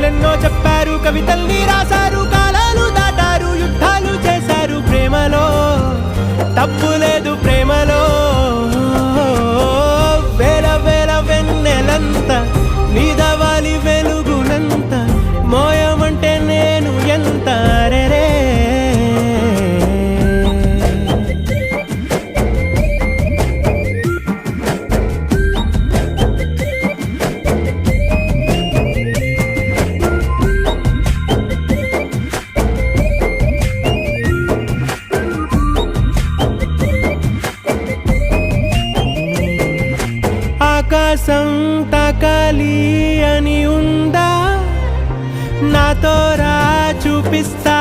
కథలెన్నో చెప్పారు, కవితల్ని రాశారు, కాలాలు దాటారు, యుద్ధాలు చేశారు. ప్రేమలో తప్పు లేదు, ప్రేమలో వేల వేల వెన్నెలంత నీదవాలి వెలుగునంత, మోయమంటే నేను ఎంత రే. ఆకాశం తాకాలి అని ఉందా, నాతో రా చూపిస్తా